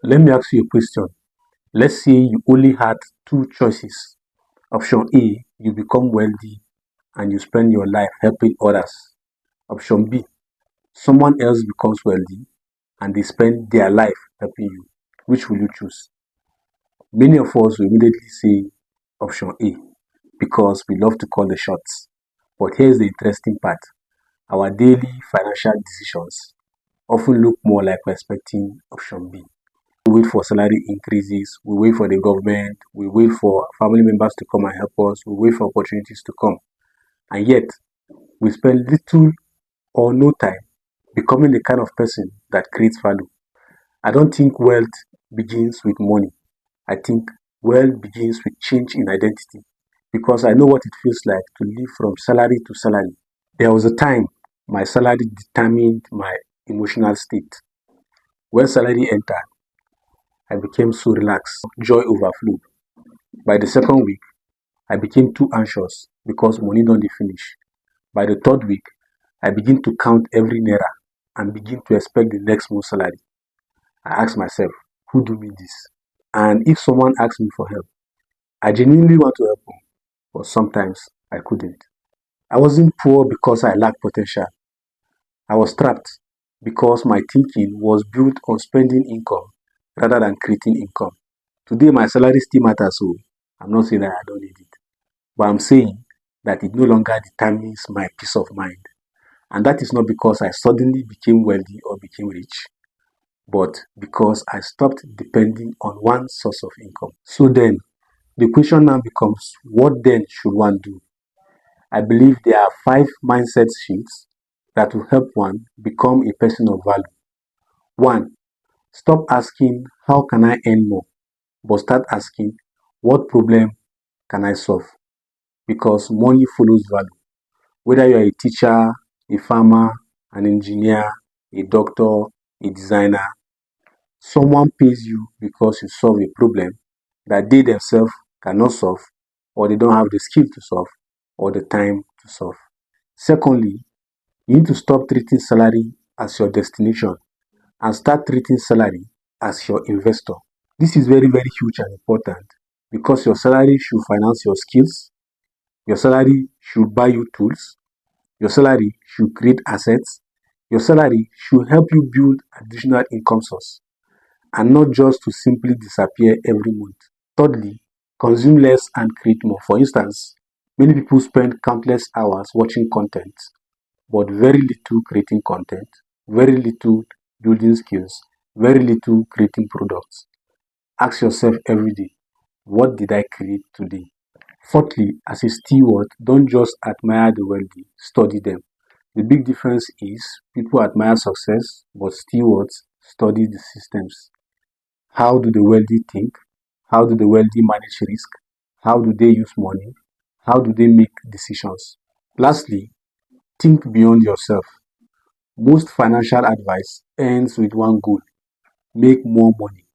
Let me ask you a question. Let's say you only had two choices. Option A, you become wealthy and you spend your life helping others. Option B, someone else becomes wealthy and they spend their life helping you. Which will you choose? Many of us will immediately say option A because we love to call the shots. But here's the interesting part. Our daily financial decisions often look more like we're expecting option B. We wait for salary increases, we wait for the government, we wait for family members to come and help us, we wait for opportunities to come. And yet, we spend little or no time becoming the kind of person that creates value. I don't think wealth begins with money. I think wealth begins with change in identity because I know what it feels like to live from salary to salary. There was a time my salary determined my emotional state. When salary entered, I became so relaxed, joy overflowed. By the second week, I became too anxious because money don't dey finish. By the third week, I begin to count every naira and begin to expect the next month's salary. I ask myself, who do me this? And if someone asks me for help, I genuinely want to help them, but sometimes I couldn't. I wasn't poor because I lacked potential. I was trapped because my thinking was built on spending income rather than creating income. Today, my salary still matters, so I'm not saying that I don't need it, but I'm saying that it no longer determines my peace of mind. And that is not because I suddenly became wealthy or became rich, but because I stopped depending on one source of income. So then, the question now becomes, what then should one do? I believe there are 5 mindset shifts that will help one become a person of value. 1. Stop asking, how can I earn more? But start asking, what problem can I solve? Because money follows value. Whether you are a teacher, a farmer, an engineer, a doctor, a designer, someone pays you because you solve a problem that they themselves cannot solve, or they don't have the skill to solve, or the time to solve. Secondly, you need to stop treating salary as your destination and start treating salary as your investor. This is very, very huge and important because your salary should finance your skills, your salary should buy you tools, your salary should create assets, your salary should help you build additional income source and not just to simply disappear every month. Thirdly, consume less and create more. For instance, many people spend countless hours watching content, but very little creating content, very little building skills, very little creating products. Ask yourself every day, what did I create today? Fourthly, as a steward, don't just admire the wealthy, study them. The big difference is people admire success, but stewards study the systems. How do the wealthy think? How do the wealthy manage risk? How do they use money? How do they make decisions? Lastly, think beyond yourself. Most financial advice ends with one goal: make more money.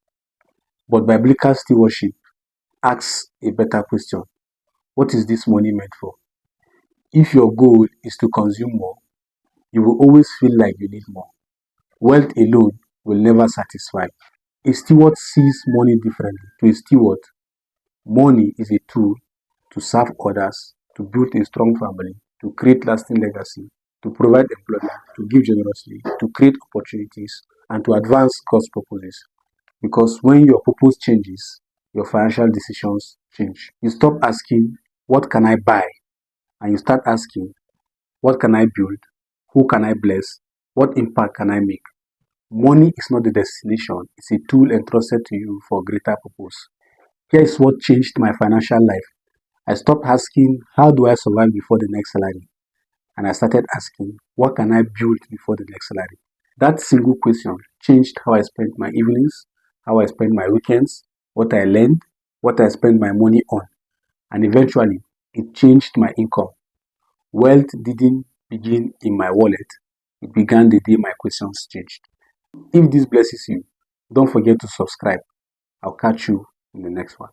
But biblical stewardship asks a better question: what is this money meant for? If your goal is to consume more, you will always feel like you need more. Wealth alone will never satisfy. A steward sees money differently. To a steward, money is a tool to serve others, to build a strong family, to create lasting legacy, to provide employment, to give generously, to create opportunities, and to advance God's purposes. Because when your purpose changes, your financial decisions change. You stop asking, what can I buy? And you start asking, what can I build? Who can I bless? What impact can I make? Money is not the destination, it's a tool entrusted to you for greater purpose. Here is what changed my financial life. I stopped asking, how do I survive before the next salary? And I started asking, what can I build before the next salary? That single question changed how I spent my evenings, how I spent my weekends, what I learned, what I spent my money on. And eventually, it changed my income. Wealth didn't begin in my wallet, it began the day my questions changed. If this blesses you, don't forget to subscribe. I'll catch you in the next one.